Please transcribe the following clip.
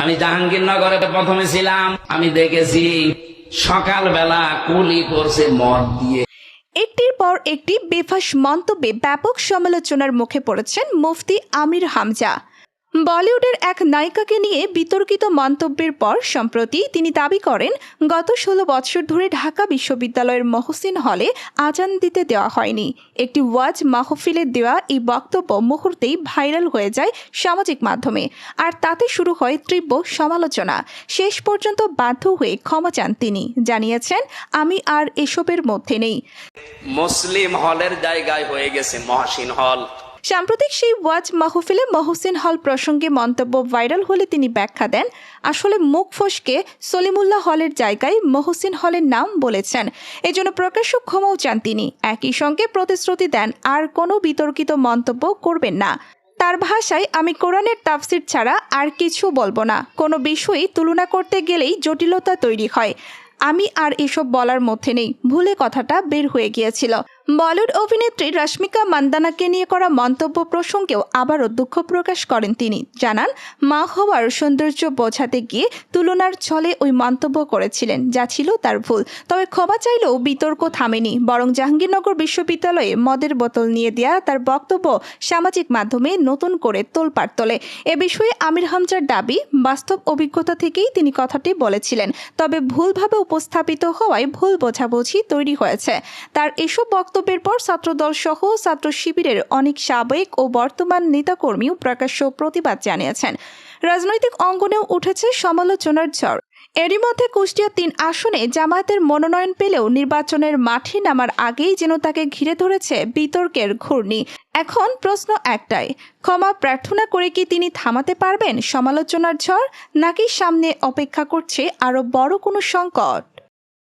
আমি জাহাঙ্গীরনগরে প্রথমে ছিলাম, আমি দেখেছি সকালবেলা কুলি করছে মদ দিয়ে। একটির পর একটি বেফাঁস মন্তব্যে ব্যাপক সমালোচনার মুখে পড়েছেন মুফতি আমির হামজা। বলিউডের এক নায়িকাকে নিয়ে বিতর্কিত মন্তব্যের পর সম্প্রতি তিনি দাবি করেন, গত 16 বছর ধরে ঢাকা বিশ্ববিদ্যালয়ের মহসিন হলে আজান দিতে দেওয়া হয়নি। একটি ওয়াজ মাহফিলে দেওয়া এই বক্তব্য মুহূর্তেই ভাইরাল হয়ে যায় সামাজিক মাধ্যমে, আর তাতে শুরু হয় তীব্র সমালোচনা। শেষ পর্যন্ত বাধ্য হয়ে ক্ষমা চান তিনি, জানিয়েছেন, আমি আর এসবের মধ্যে নেই। মুসলিম হলের জায়গায় হয়ে গেছে মহসিন হল। সাম্প্রতিক সেই ওয়াজ মাহফিলে মহসিন হল প্রসঙ্গে মন্তব্য ভাইরাল হলে তিনি ব্যাখ্যা দেন, আসলে মুখ ফসকে সলিমুল্লাহ হলের জায়গায় মহসিন হলের নাম বলেছেন, এজন্য প্রকাশ্য ক্ষমাও চান তিনি। একই সঙ্গে প্রতিশ্রুতি দেন আর কোনো বিতর্কিত মন্তব্য করবেন না। তার ভাষায়, আমি কোরআনের তাফসির ছাড়া আর কিছু বলবো না। কোনো বিষয়ই তুলনা করতে গেলেই জটিলতা তৈরি হয়। আমি আর এসব বলার মধ্যে নেই, ভুলে কথাটা বের হয়ে গিয়েছিল। বলিউড অভিনেত্রী রশ্মিকা মান্দানাকে নিয়ে করা মন্তব্য প্রসঙ্গেও আবারও দুঃখ প্রকাশ করেন তিনি। জানান, মা হওয়ার সৌন্দর্য বোঝাতে গিয়ে তুলনার ছলে ওই মন্তব্য করেছিলেন, যা ছিল তার ভুল। তবে ক্ষমা চাইলেও বিতর্ক থামেনি, বরং জাহাঙ্গীরনগর বিশ্ববিদ্যালয়ে মদের বোতল নিয়ে দেয়া তার বক্তব্য সামাজিক মাধ্যমে নতুন করে তোলপাড় তোলে। এ বিষয়ে আমির হামজার দাবি, বাস্তব অভিজ্ঞতা থেকেই তিনি কথাটি বলেছিলেন, তবে ভুলভাবে উপস্থাপিত হওয়ায় ভুল বোঝাবুঝি তৈরি হয়েছে। তার এসব বক্তব্যের পর ছাত্রদল সহ ছাত্র শিবিরের অনেক সাবেক ও বর্তমান নেতাকর্মীও প্রকাশ্য প্রতিবাদ জানিয়েছেন। রাজনৈতিক অঙ্গনেও উঠেছে সমালোচনার ঝড়। এরই মধ্যে কুষ্টিয়া 3 আসনে জামায়াতের মনোনয়ন পেলেও নির্বাচনের মাঠে নামার আগেই যেন তাকে ঘিরে ধরেছে বিতর্কের ঘূর্ণি। এখন প্রশ্ন একটাই, ক্ষমা প্রার্থনা করে কি তিনি থামাতে পারবেন সমালোচনার ঝড়, নাকি সামনে অপেক্ষা করছে আরও বড় কোনো সংকট?